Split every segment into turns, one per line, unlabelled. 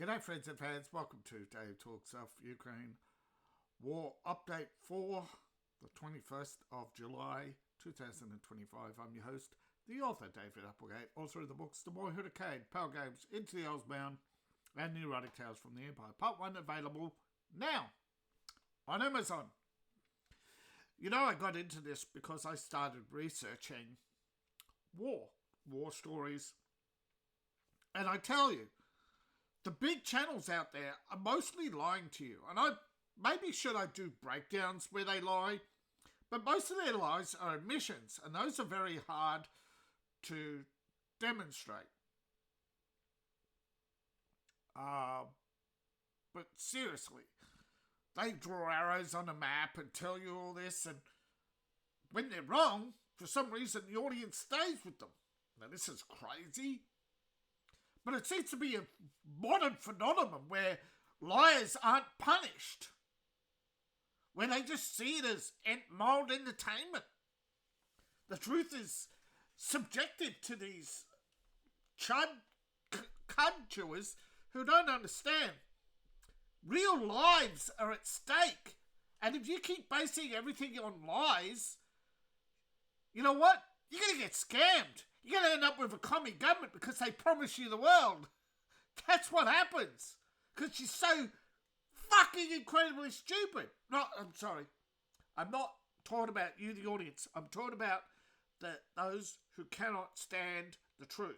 G'day friends and fans, welcome to Dave Talks of Ukraine War Update for the 21st of July 2025. I'm your host, the author David Applegate, author of the books The Boyhood of Cade, Power Games, Into the Owlsbound and New Erotic Tales from the Empire. Part 1 available now on Amazon. You know, I got into this because I started researching war stories, and I tell you, the big channels out there are mostly lying to you. And maybe should I do breakdowns where they lie? But most of their lies are admissions, and those are very hard to demonstrate. But seriously, they draw arrows on a map and tell you all this, and when they're wrong, for some reason the audience stays with them. Now this is crazy. But it seems to be a modern phenomenon where liars aren't punished, where they just see it as mild entertainment. The truth is subjective to these cud chewers who don't understand. Real lives are at stake. And if you keep basing everything on lies, you know what? You're going to get scammed. You're going to end up with a commie government because they promise you the world. That's what happens. Because she's so fucking incredibly stupid. No, I'm sorry. I'm not talking about you, the audience. I'm talking about those who cannot stand the truth.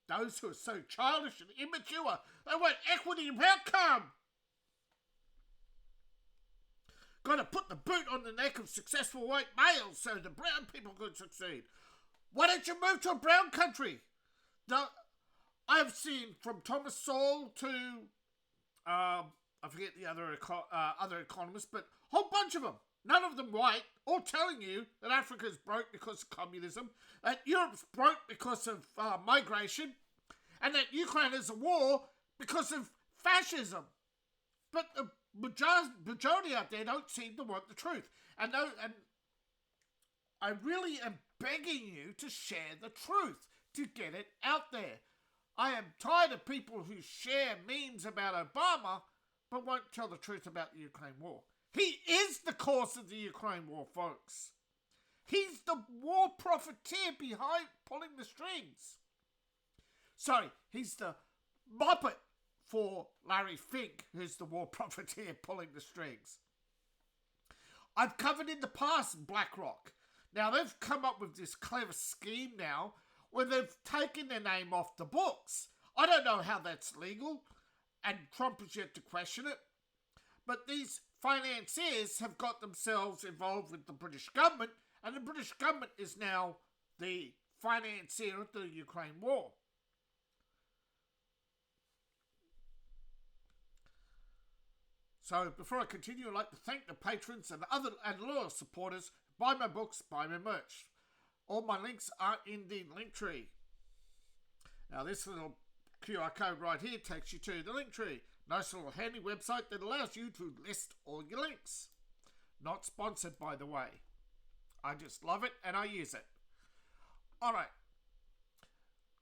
Those who are so childish and immature. They want equity of outcome. Got to put the boot on the neck of successful white males so the brown people could succeed. Why don't you move to a brown country? I've seen from Thomas Sowell to, I forget the other economists, but a whole bunch of them, none of them white, all telling you that Africa's broke because of communism, that Europe's broke because of migration, and that Ukraine is a war because of fascism. But the majority out there don't seem to want the truth. And I really am begging you to share the truth, to get it out there. I am tired of people who share memes about Obama, but won't tell the truth about the Ukraine war. He is the cause of the Ukraine war, folks. He's the war profiteer behind pulling the strings. Sorry, he's the muppet for Larry Fink, who's the war profiteer pulling the strings. I've covered in the past BlackRock. Now, they've come up with this clever scheme now where they've taken their name off the books. I don't know how that's legal, and Trump is yet to question it. But these financiers have got themselves involved with the British government, and the British government is now the financier of the Ukraine war. So, before I continue, I'd like to thank the patrons and loyal supporters. Buy my books, buy my merch. All my links are in the link tree. Now this little QR code right here takes you to the link tree. Nice little handy website that allows you to list all your links. Not sponsored, by the way. I just love it and I use it. Alright.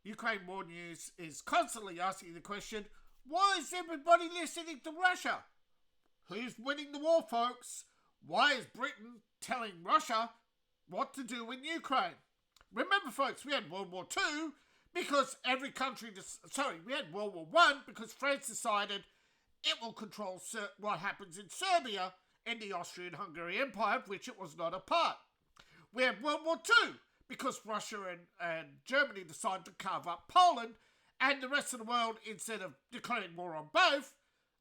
Ukraine War News is constantly asking the question, why is everybody listening to Russia? Who's winning the war, folks? Why is Britain telling Russia what to do in Ukraine? Remember, folks, we had World War II because we had World War I because France decided it will control what happens in Serbia in the Austrian-Hungary Empire, of which it was not a part. We had World War II because Russia and Germany decided to carve up Poland, and the rest of the world, instead of declaring war on both,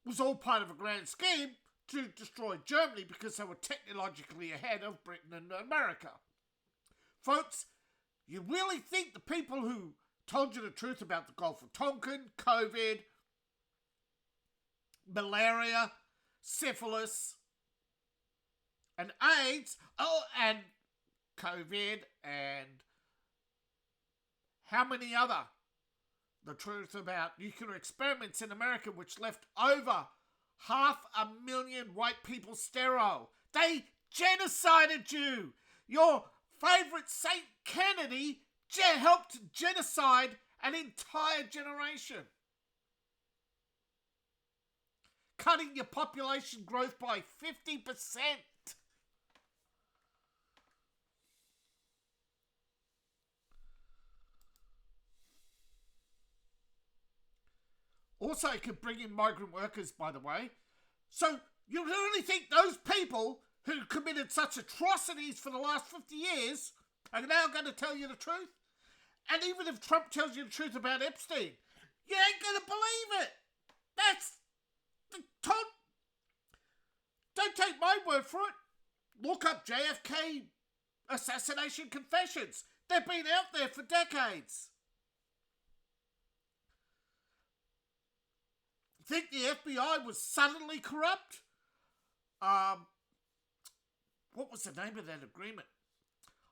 was all part of a grand scheme to destroy Germany because they were technologically ahead of Britain and America. Folks, you really think the people who told you the truth about the Gulf of Tonkin, COVID, malaria, syphilis, and AIDS, and COVID, and how many other? The truth about nuclear experiments in America which left over 500,000 white people sterile. They genocided you. Your favourite Saint Kennedy helped genocide an entire generation. cutting your population growth by 50%. Also, it could bring in migrant workers, by the way. So, you really think those people who committed such atrocities for the last 50 years are now going to tell you the truth? And even if Trump tells you the truth about Epstein, you ain't going to believe it. That's the Don't take my word for it. Look up JFK assassination confessions. They've been out there for decades. Think the FBI was suddenly corrupt? What was the name of that agreement?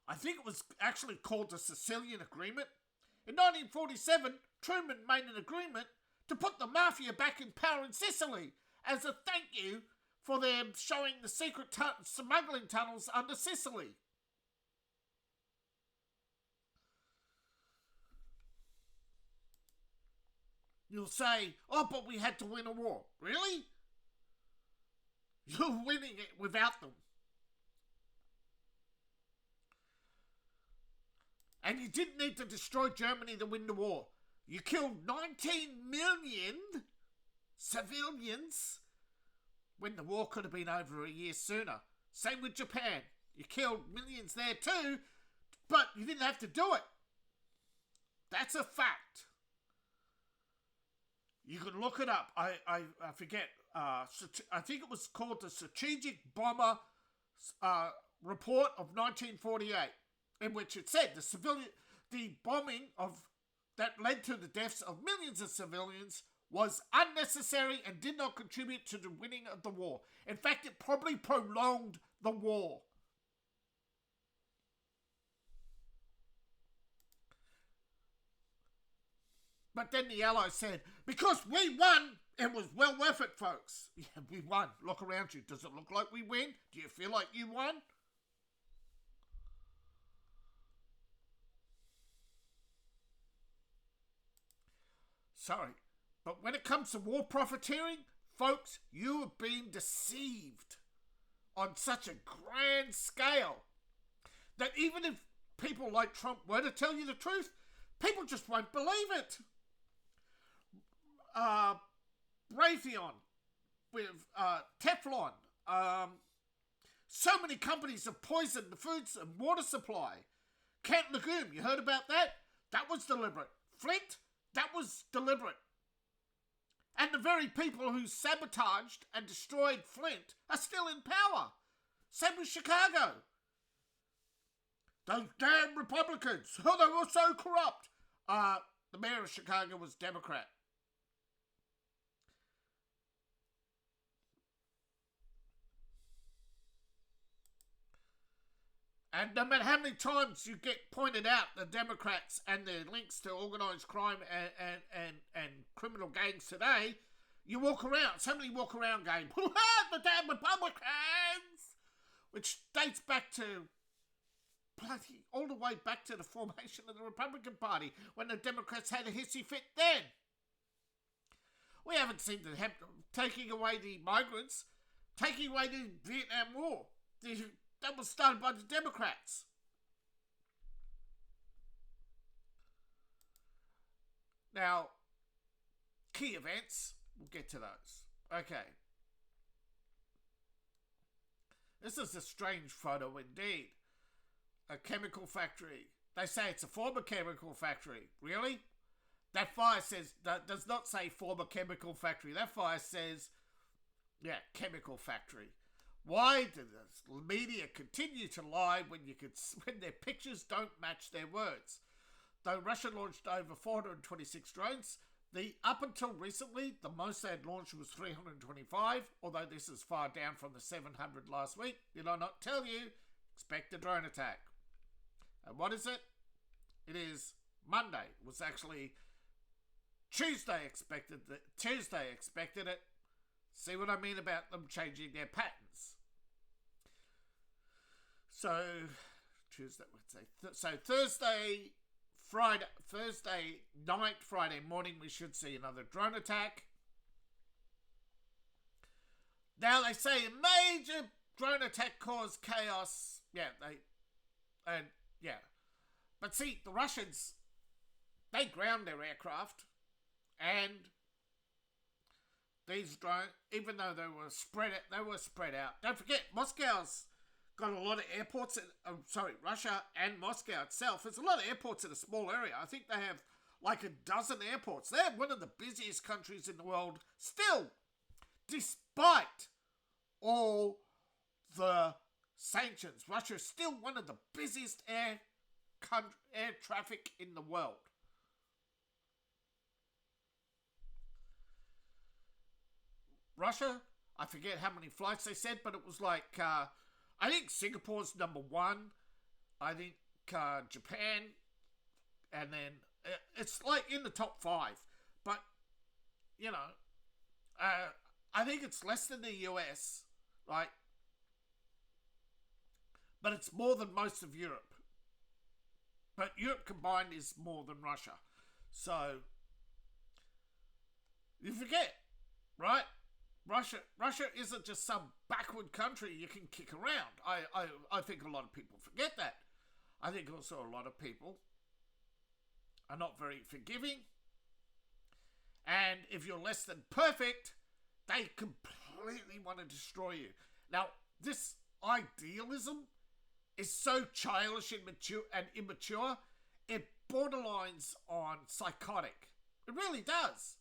I think it was actually called the Sicilian Agreement. In 1947, Truman made an agreement to put the mafia back in power in Sicily as a thank you for them showing the secret smuggling tunnels under Sicily. You'll say, oh, but we had to win a war. Really? You're winning it without them. And you didn't need to destroy Germany to win the war. You killed 19 million civilians when the war could have been over a year sooner. Same with Japan. You killed millions there too, but you didn't have to do it. That's a fact. You can look it up. I forget. I think it was called the Strategic Bomber Report of 1948, in which it said the bombing that led to the deaths of millions of civilians was unnecessary and did not contribute to the winning of the war. In fact, it probably prolonged the war. But then the Allies said, because we won, it was well worth it, folks. Yeah, we won. Look around you. Does it look like we win? Do you feel like you won? Sorry, but when it comes to war profiteering, folks, you have been deceived on such a grand scale that even if people like Trump were to tell you the truth, people just won't believe it. Raytheon with Teflon. So many companies have poisoned the foods and water supply. Kent Legume, you heard about that? That was deliberate. Flint, that was deliberate. And the very people who sabotaged and destroyed Flint are still in power. Same with Chicago. Those damn Republicans. Oh, they were so corrupt. The mayor of Chicago was Democrat. And no matter how many times you get pointed out the Democrats and their links to organised crime and criminal gangs today, you walk around, so many walk around going, the damn Republicans! Which dates back to all the way back to the formation of the Republican Party, when the Democrats had a hissy fit then. We haven't seen them taking away the migrants, taking away the Vietnam War. That was started by the Democrats. Now, key events, we'll get to those. Okay. This is a strange photo indeed. A chemical factory. They say it's a former chemical factory. Really? That fire does not say former chemical factory. That fire says, chemical factory. Why do the media continue to lie when their pictures don't match their words? Though Russia launched over 426 drones, up until recently, the most they had launched was 325, although this is far down from the 700 last week. Did I not tell you? Expect a drone attack. And what is it? It is Monday. It was actually Tuesday expected it. See what I mean about them changing their patterns? So, Tuesday, Thursday night, Friday morning, we should see another drone attack. Now they say a major drone attack caused chaos. But see, the Russians, they ground their aircraft, and these drones, even though they were spread out. Don't forget, Moscow's got a lot of airports. Russia and Moscow itself. There's a lot of airports in a small area. I think they have like a dozen airports. They're one of the busiest countries in the world still, despite all the sanctions. Russia is still one of the busiest air traffic in the world. Russia, I forget how many flights they said, but it was like, I think Singapore's number one. I think Japan, and then it's like in the top 5. But, you know, I think it's less than the US, right? But it's more than most of Europe. But Europe combined is more than Russia. So, you forget, right? Russia isn't just some backward country you can kick around. I think a lot of people forget that. I think also a lot of people are not very forgiving. And if you're less than perfect, they completely want to destroy you. Now, this idealism is so childish and immature, it borderlines on psychotic. It really does.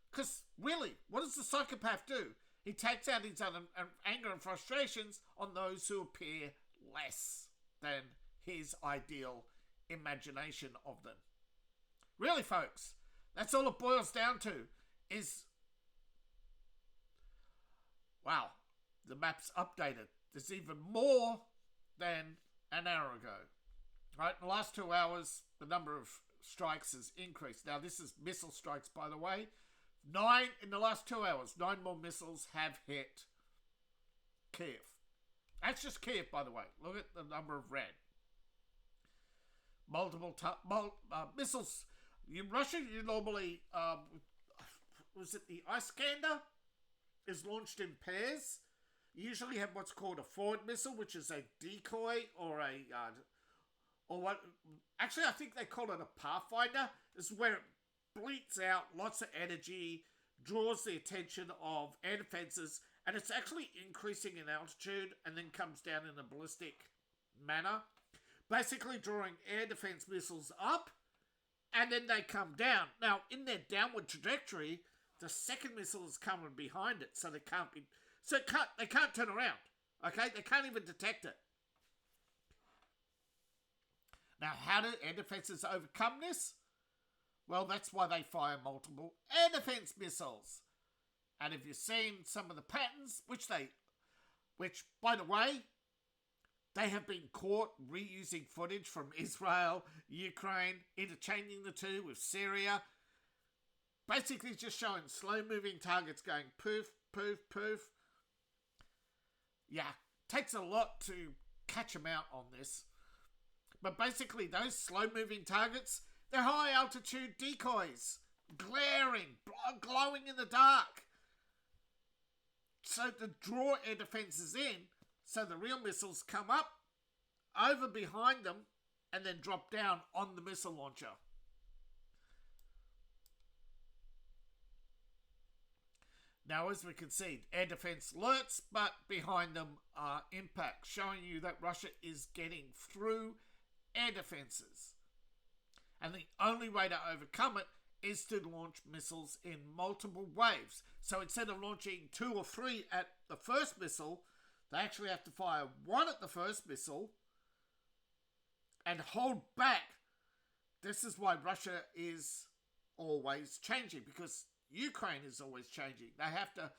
Because really, what does the psychopath do? He takes out his anger and frustrations on those who appear less than his ideal imagination of them. Really, folks, that's all it boils down to is, wow, the map's updated. There's even more than an hour ago. Right, in the last 2 hours, the number of strikes has increased. Now, this is missile strikes, by the way. 9 in the last 2 hours. 9 more missiles have hit Kiev. That's just Kiev, by the way. Look at the number of red. Multiple missiles. In Russia, you normally, was it the Iskander? Is launched in pairs. You usually have what's called a forward missile, which is a decoy or actually I think they call it a pathfinder. This is where it bleats out lots of energy, draws the attention of air defenses, and it's actually increasing in altitude and then comes down in a ballistic manner, basically drawing air defense missiles up, and then they come down. Now, in their downward trajectory, the second missile is coming behind it, so they can't turn around. Okay, they can't even detect it. Now, how do air defenses overcome this? Well, that's why they fire multiple air defense missiles. And if you've seen some of the patterns, which by the way, they have been caught reusing footage from Israel, Ukraine, interchanging the two with Syria. Basically just showing slow-moving targets going poof, poof, poof. Yeah, takes a lot to catch them out on this. But basically, those slow-moving targets, they're high-altitude decoys, glaring, glowing in the dark. So to draw air defences in, so the real missiles come up, over behind them, and then drop down on the missile launcher. Now, as we can see, air defense alerts, but behind them are impacts, showing you that Russia is getting through air defenses. And the only way to overcome it is to launch missiles in multiple waves. So instead of launching 2 or 3 at the first missile, they actually have to fire 1 at the first missile and hold back. This is why Russia is always changing, because Ukraine is always changing. They have to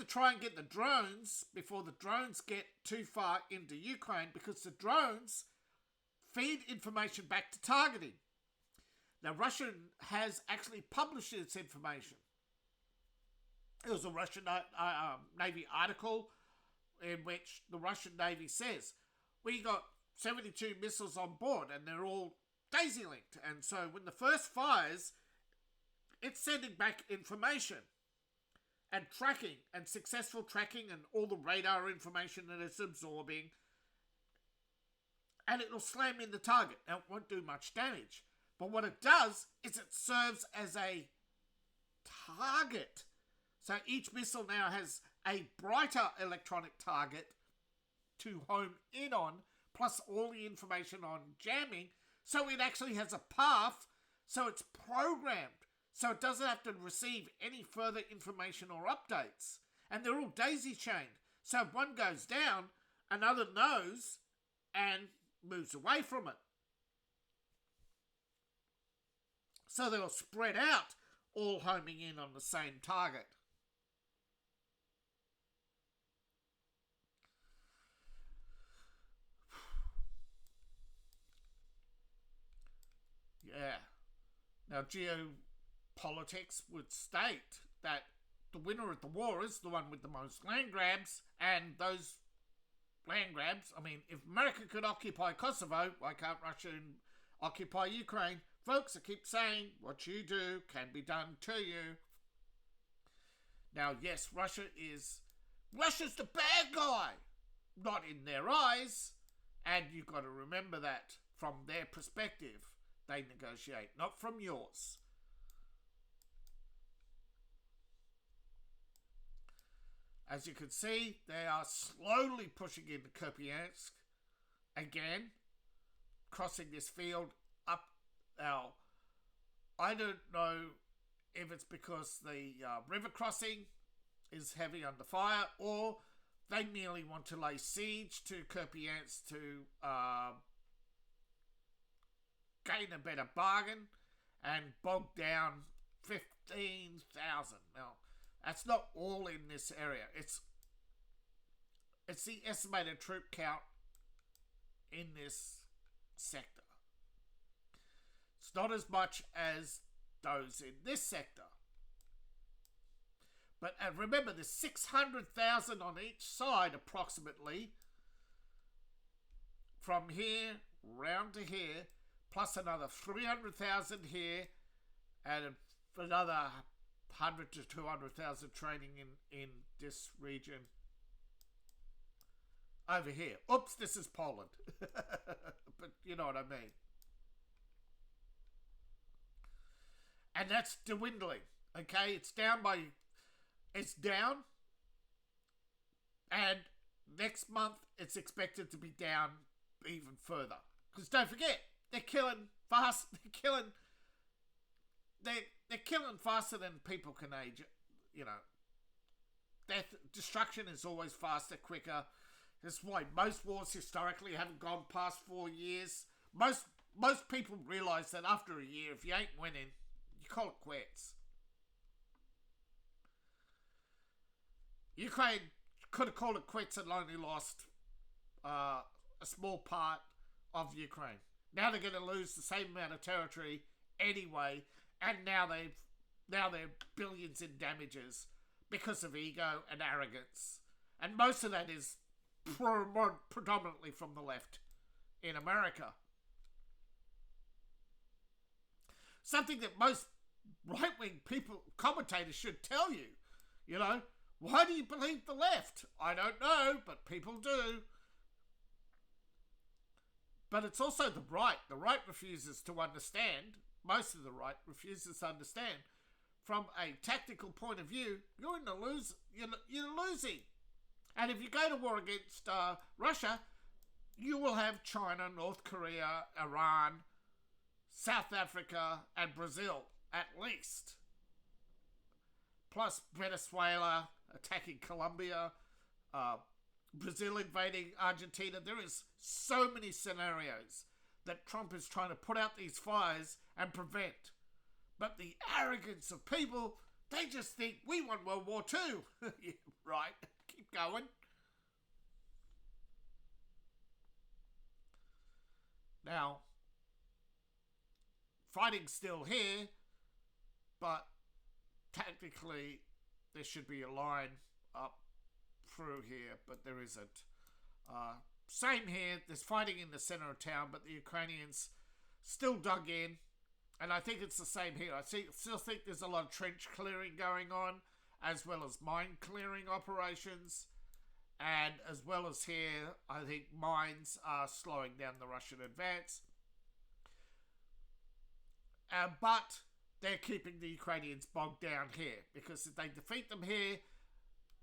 try and get the drones before the drones get too far into Ukraine, because the drones feed information back to targeting. Now, Russia has actually published its information. There was a Russian Navy article in which the Russian Navy says, we got 72 missiles on board and they're all daisy-linked. And so when the first fires, it's sending back information. and tracking, and successful tracking, and all the radar information that it's absorbing, and it'll slam in the target. Now, it won't do much damage, but what it does is it serves as a target. So each missile now has a brighter electronic target to home in on, plus all the information on jamming, so it actually has a path, so it's programmed, so it doesn't have to receive any further information or updates. And they're all daisy-chained, so if one goes down, another knows and moves away from it. So they'll spread out, all homing in on the same target. Yeah. Now, geopolitics would state that the winner of the war is the one with the most land grabs, and those land grabs, I mean, if America could occupy Kosovo, why can't Russia occupy Ukraine? Folks, I keep saying, what you do can be done to you. Now, yes, Russia's the bad guy, not in their eyes, and you've got to remember that from their perspective. They negotiate, not from yours. As you can see, they are slowly pushing into Kupiansk again, crossing this field up. Now, I don't know if it's because the river crossing is heavy under fire, or they merely want to lay siege to Kupiansk to gain a better bargain and bog down 15,000. Now, that's not all in this area. It's the estimated troop count in this sector. It's not as much as those in this sector. But remember, there's 600,000 on each side approximately, from here round to here, plus another 300,000 here, and another 100 to 200,000 training in this region over here. Oops, this is Poland. But you know what I mean. And that's dwindling, okay? It's down, and next month it's expected to be down even further. Because don't forget, they're killing fast. They're killing faster than people can age. You know, destruction is always faster, quicker. That's why most wars historically haven't gone past 4 years. Most people realise that after a year, if you ain't winning, you call it quits. Ukraine could have called it quits and only lost a small part of Ukraine. Now they're going to lose the same amount of territory anyway, and now they're billions in damages because of ego and arrogance. And most of that is predominantly from the left in America. Something that most right-wing commentators should tell you. You know, why do you believe the left? I don't know, but people do. But it's also the right. The right refuses to understand. Most of the right refuses to understand. From a tactical point of view, you're losing. And if you go to war against Russia, you will have China, North Korea, Iran, South Africa, and Brazil, at least. Plus Venezuela attacking Colombia, Brazil invading Argentina. There is so many scenarios that Trump is trying to put out these fires and prevent. But the arrogance of people, they just think we won World War II. Yeah, right, keep going. Now, fighting's still here, but technically there should be a line up through here, but there isn't. Same here, there's fighting in the center of town, but the Ukrainians still dug in, and I think it's the same here. I still think there's a lot of trench clearing going on, as well as mine clearing operations. And as well as here, I think mines are slowing down the Russian advance. But they're keeping the Ukrainians bogged down here, because if they defeat them here,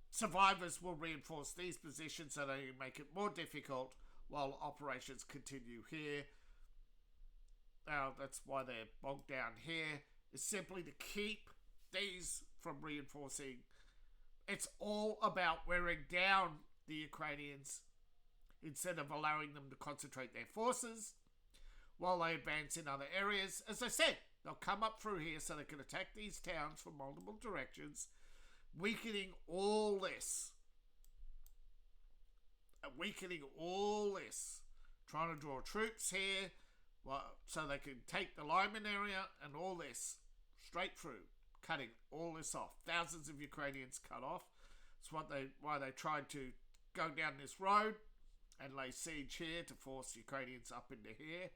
survivors will reinforce these positions so they make it more difficult while operations continue here. Now, that's why they're bogged down here, is simply to keep these from reinforcing. It's all about wearing down the Ukrainians instead of allowing them to concentrate their forces while they advance in other areas. As I said, they'll come up through here so they can attack these towns from multiple directions, weakening all this. Trying to draw troops here so they can take the Lyman area and all this straight through, cutting all this off. Thousands of Ukrainians cut off. That's why they tried to go down this road and lay siege here to force Ukrainians up into here.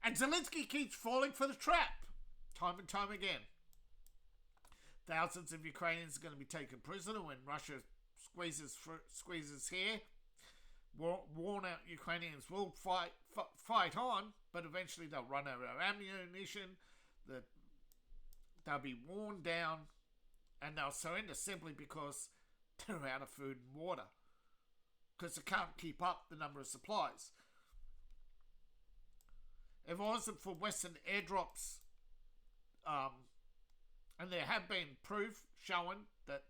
And Zelensky keeps falling for the trap, time and time again. Thousands of Ukrainians are going to be taken prisoner when Russia squeezes here. Worn out Ukrainians will fight on, but eventually they'll run out of ammunition. They'll be worn down, and they'll surrender simply because they're out of food and water, because they can't keep up the number of supplies. If it wasn't for Western airdrops, and there have been proof showing that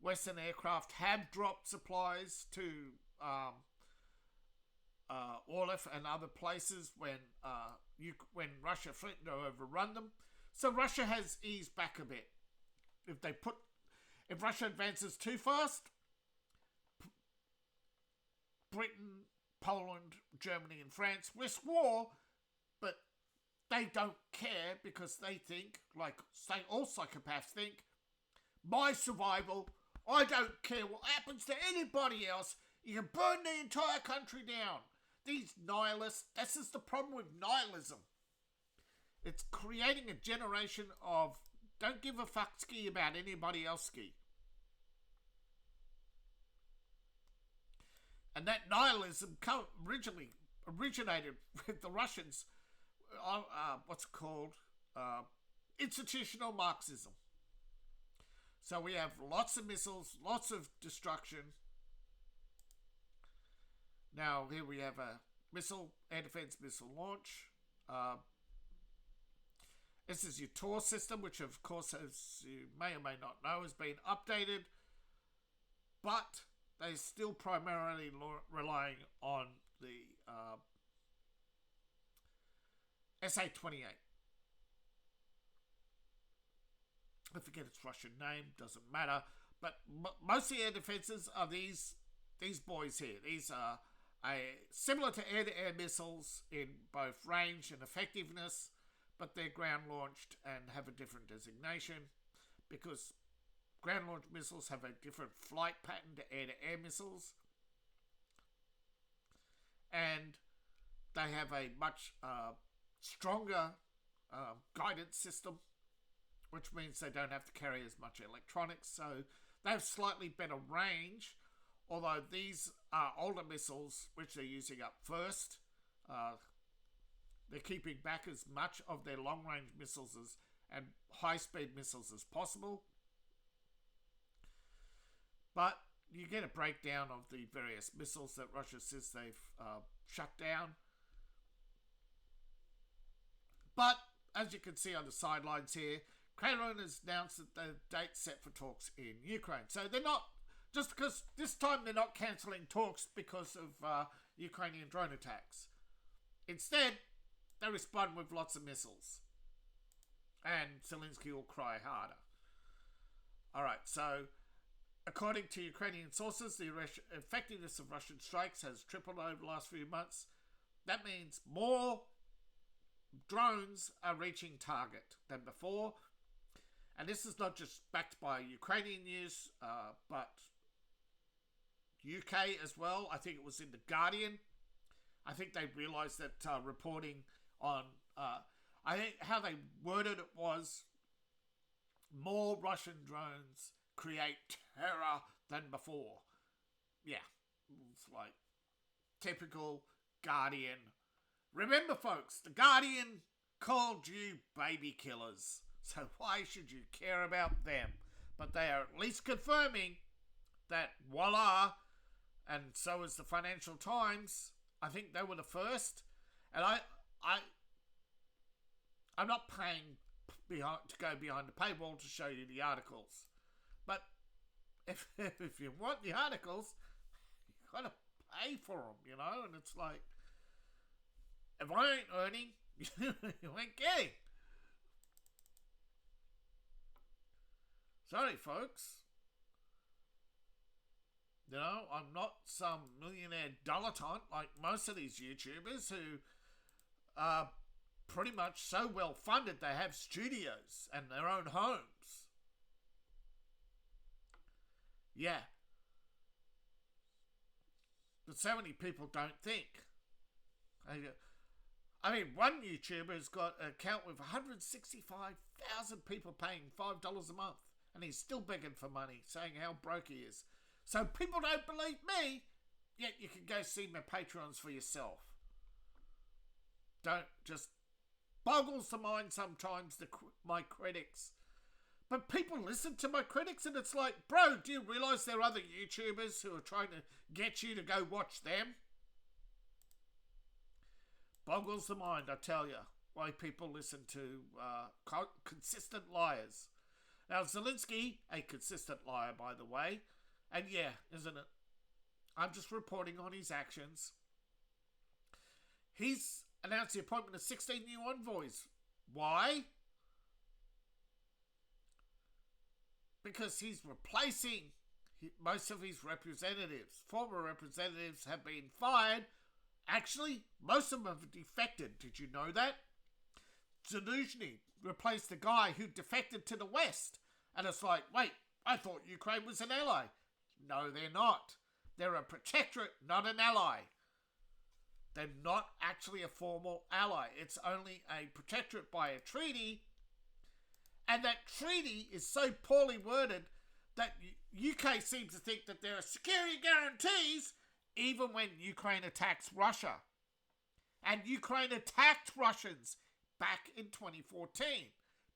Western aircraft have dropped supplies to Orlov and other places when Russia threatened to overrun them. So Russia has eased back a bit. If Russia advances too fast, Britain, Poland, Germany and France risk war, but they don't care, because they think, like all psychopaths think, my survival, I don't care what happens to anybody else. You can burn the entire country down. These nihilists, this is the problem with nihilism. It's creating a generation of don't give a fuck ski about anybody else ski. And that nihilism originated with the Russians, institutional Marxism. So we have lots of missiles, lots of destruction. Now here we have a air defense missile launch. This is your TOR system, which of course, as you may or may not know, has been updated. But they're still primarily relying on the SA-28. I forget its Russian name, doesn't matter. But most of the air defenses are these boys here. These are similar to air-to-air missiles in both range and effectiveness, but they're ground-launched and have a different designation, because ground-launched missiles have a different flight pattern to air-to-air missiles. And they have a much stronger guidance system, which means they don't have to carry as much electronics. So they have slightly better range, although these are older missiles, which they're using up first. They're keeping back as much of their long-range missiles and high-speed missiles as possible. But you get a breakdown of the various missiles that Russia says they've shut down. But, as you can see on the sidelines here, Kremlin has announced that the date's set for talks in Ukraine. So they're not, just because this time they're not cancelling talks because of Ukrainian drone attacks. Instead, they respond with lots of missiles. And Zelensky will cry harder. Alright, so according to Ukrainian sources, the effectiveness of Russian strikes has tripled over the last few months. That means more drones are reaching target than before. And this is not just backed by Ukrainian news, but UK as well. I think it was in The Guardian. I think they realised that reporting on... I think how they worded it was More Russian drones create terror than before. Yeah, it's like typical Guardian. Remember, folks, the Guardian called you baby killers, so why should you care about them? But they are at least confirming that voila, and so is the Financial Times. I think they were the first, and I'm not paying to go behind the paywall to show you the articles, but if you want the articles, you gotta pay for them, and it's like, if I ain't earning, you ain't getting. Sorry, folks. I'm not some millionaire dilettante like most of these YouTubers who are pretty much so well funded they have studios and their own homes. Yeah. But so many people don't think. I mean, one YouTuber's got an account with 165,000 people paying $5 a month, and he's still begging for money, saying how broke he is. So people don't believe me, yet you can go see my Patreons for yourself. Don't just boggles the mind sometimes, my critics. But people listen to my critics and it's like, bro, do you realise there are other YouTubers who are trying to get you to go watch them? Boggles the mind, I tell you, why people listen to consistent liars. Now, Zelensky, a consistent liar, by the way, and yeah, isn't it? I'm just reporting on his actions. He's announced the appointment of 16 new envoys. Why? Because he's replacing most of his representatives. Former representatives have been fired. Actually, most of them have defected. Did you know that? Zelensky replaced the guy who defected to the West. And it's like, wait, I thought Ukraine was an ally. No, they're not. They're a protectorate, not an ally. They're not actually a formal ally. It's only a protectorate by a treaty. And that treaty is so poorly worded that UK seems to think that there are security guarantees even when Ukraine attacks Russia. And Ukraine attacked Russians back in 2014.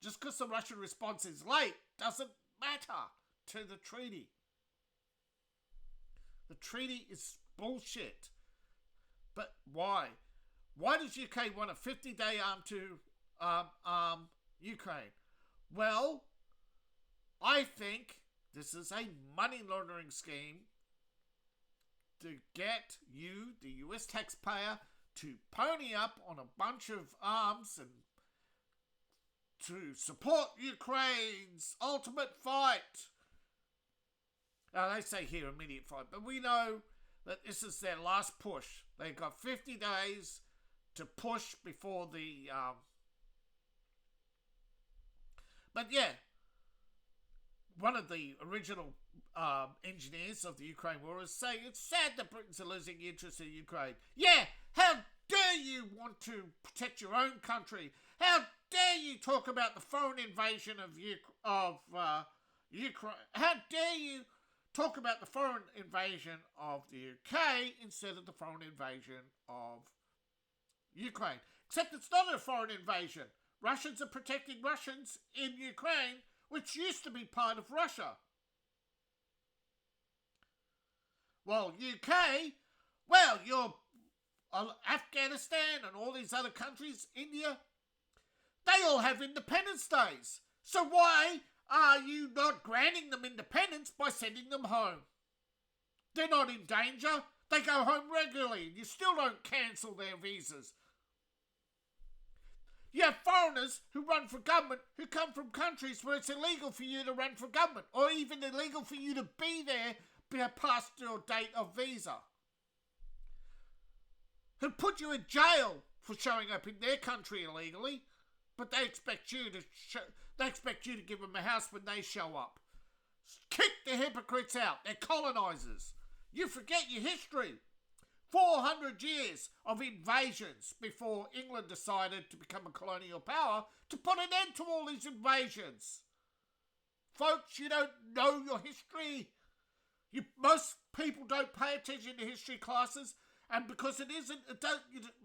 Just because the Russian response is late doesn't matter to the treaty. The treaty is bullshit. But why? Why does UK want a 50-day arm to Ukraine? Well, I think this is a money laundering scheme to get you, the US taxpayer, to pony up on a bunch of arms and to support Ukraine's ultimate fight. Now, they say here immediate fight, but we know that this is their last push. They've got 50 days to push before the... But yeah, one of the original engineers of the Ukraine war is saying it's sad that Britons are losing interest in Ukraine. Yeah, how dare you want to protect your own country? How dare you talk about the foreign invasion of Ukraine? How dare you talk about the foreign invasion of the UK instead of the foreign invasion of Ukraine? Except it's not a foreign invasion. Russians are protecting Russians in Ukraine, which used to be part of Russia. Well, UK, you're Afghanistan and all these other countries, India, they all have independence days. So why are you not granting them independence by sending them home? They're not in danger. They go home regularly and you still don't cancel their visas. You have foreigners who run for government who come from countries where it's illegal for you to run for government or even illegal for you to be there past your date of visa. Who put you in jail for showing up in their country illegally, but they expect you to give them a house when they show up. Kick the hypocrites out. They're colonisers. You forget your history. 400 years of invasions before England decided to become a colonial power to put an end to all these invasions. folks, you don't know your history. Most people don't pay attention to history classes, and because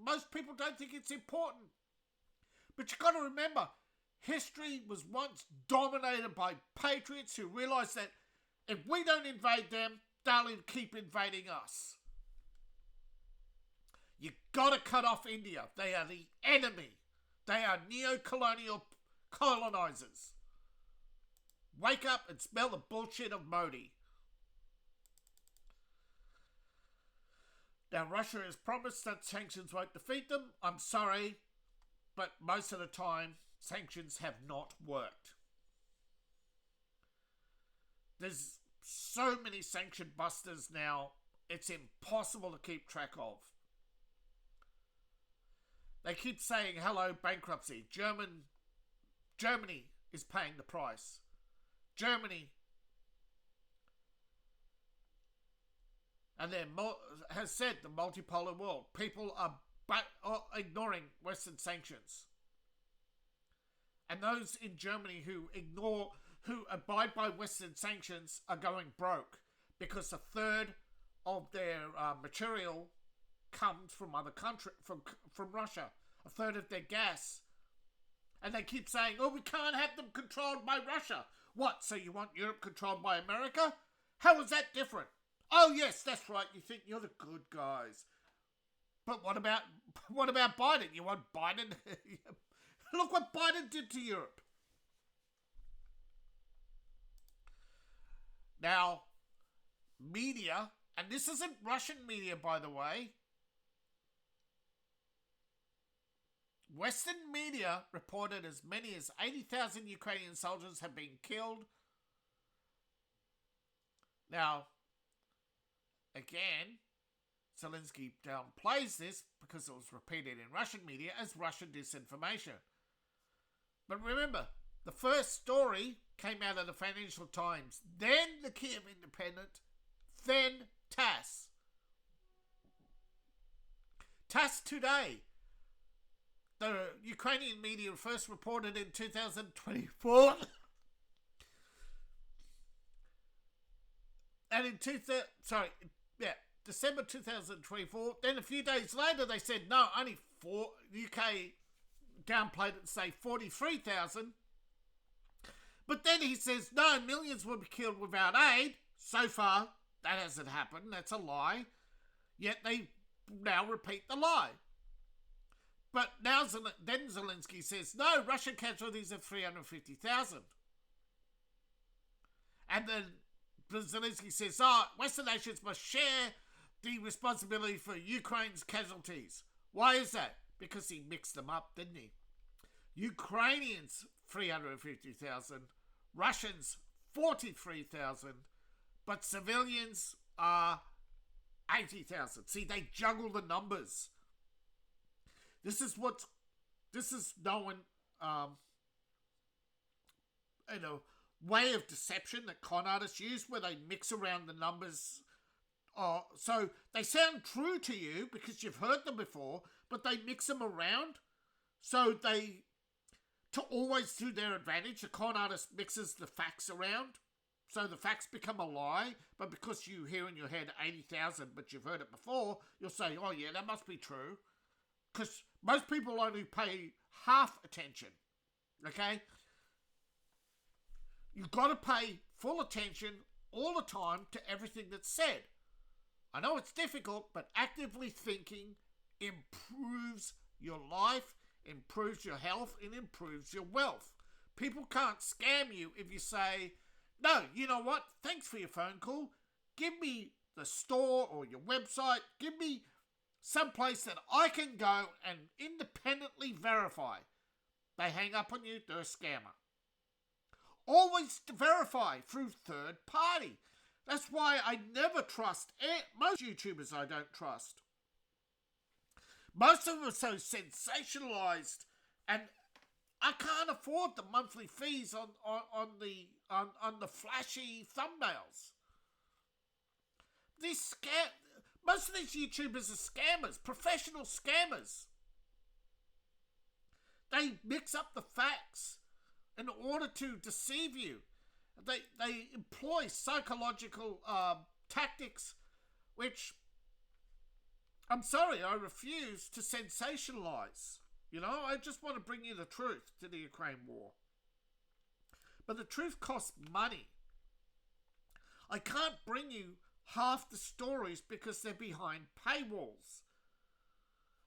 most people don't think it's important. But you've got to remember, history was once dominated by patriots who realised that if we don't invade them, they'll keep invading us. You got to cut off India. They are the enemy. They are neo-colonial colonisers. Wake up and smell the bullshit of Modi. Now, Russia has promised that sanctions won't defeat them. I'm sorry, but most of the time, sanctions have not worked. There's so many sanction busters now, it's impossible to keep track of. They keep saying, hello, bankruptcy. Germany is paying the price. Germany and then has said the multipolar world. People are ignoring Western sanctions. And those in Germany who abide by Western sanctions are going broke because a third of their material comes from other countries, from Russia. A third of their gas. And they keep saying, oh, we can't have them controlled by Russia. What, so you want Europe controlled by America? How is that different? Oh, yes, that's right. You think you're the good guys. But what about Biden? You want Biden? Look what Biden did to Europe. Now, media, and this isn't Russian media, by the way. Western media reported as many as 80,000 Ukrainian soldiers have been killed. Now, again, Zelensky downplays this because it was repeated in Russian media as Russian disinformation. But remember, the first story came out of the Financial Times, then the Kiev Independent, then TASS. TASS Today. The Ukrainian media first reported in 2024. And in December 2024. Then a few days later they said, no, only UK downplayed it and say 43,000. But then he says, no, millions will be killed without aid. So far, that hasn't happened. That's a lie. Yet they now repeat the lie. But now then Zelensky says, no, Russian casualties are 350,000. And then Zelensky says, Western nations must share the responsibility for Ukraine's casualties. Why is that? Because he mixed them up, didn't he? Ukrainians, 350,000. Russians, 43,000. But civilians are 80,000. See, they juggle the numbers. This is known, way of deception that con artists use, where they mix around the numbers. So they sound true to you because you've heard them before, but they mix them around. So to always to their advantage, the con artist mixes the facts around. So the facts become a lie, but because you hear in your head 80,000, but you've heard it before, you'll say, oh yeah, that must be true. Because most people only pay half attention, okay? You've got to pay full attention all the time to everything that's said. I know it's difficult, but actively thinking improves your life, improves your health, and improves your wealth. People can't scam you if you say, no, you know what? Thanks for your phone call. Give me the store or your website. Give me someplace that I can go and independently verify. They hang up on you, they're a scammer. Always verify through third party. That's why I never trust most YouTubers. I don't trust. Most of them are so sensationalized, and I can't afford the monthly fees on the flashy thumbnails. Most of these YouTubers are scammers, professional scammers. They mix up the facts in order to deceive you. They employ psychological tactics, which, I'm sorry, I refuse to sensationalize. You know, I just want to bring you the truth to the Ukraine war. But the truth costs money. I can't bring you half the stories because they're behind paywalls.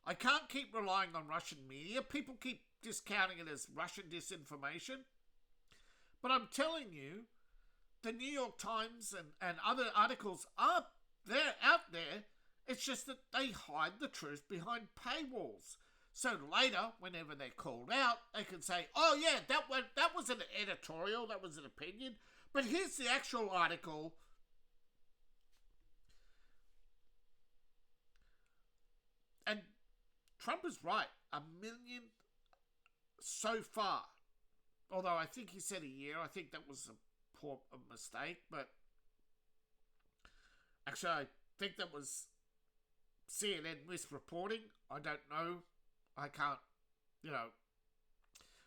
I can't keep relying on Russian media. People keep discounting it as Russian disinformation. But I'm telling you, the New York Times and other articles are there, out there. It's just that they hide the truth behind paywalls. So later, whenever they're called out, they can say, oh yeah, that was an editorial, that was an opinion. But here's the actual article. And Trump is right. 1 million so far. Although I think he said a year. I think that was a mistake. But actually, I think that was CNN misreporting. I don't know. I can't,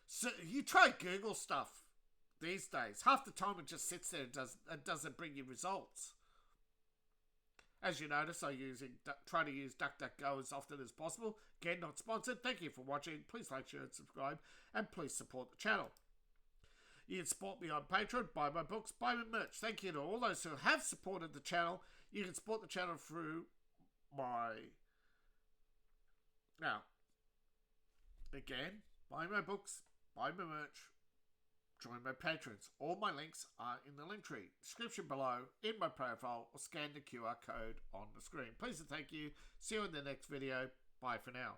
So you try Google stuff these days. Half the time it just sits there and doesn't bring you results. As you notice, I try to use DuckDuckGo as often as possible. Again, not sponsored. Thank you for watching. Please like, share, and subscribe. And please support the channel. You can support me on Patreon, buy my books, buy my merch. Thank you to all those who have supported the channel. You can support the channel through my... Now, again, buy my books, buy my merch, join my patrons. All my links are in the link tree, description below, in my profile, or scan the QR code on the screen. Please and thank you. See you in the next video. Bye for now.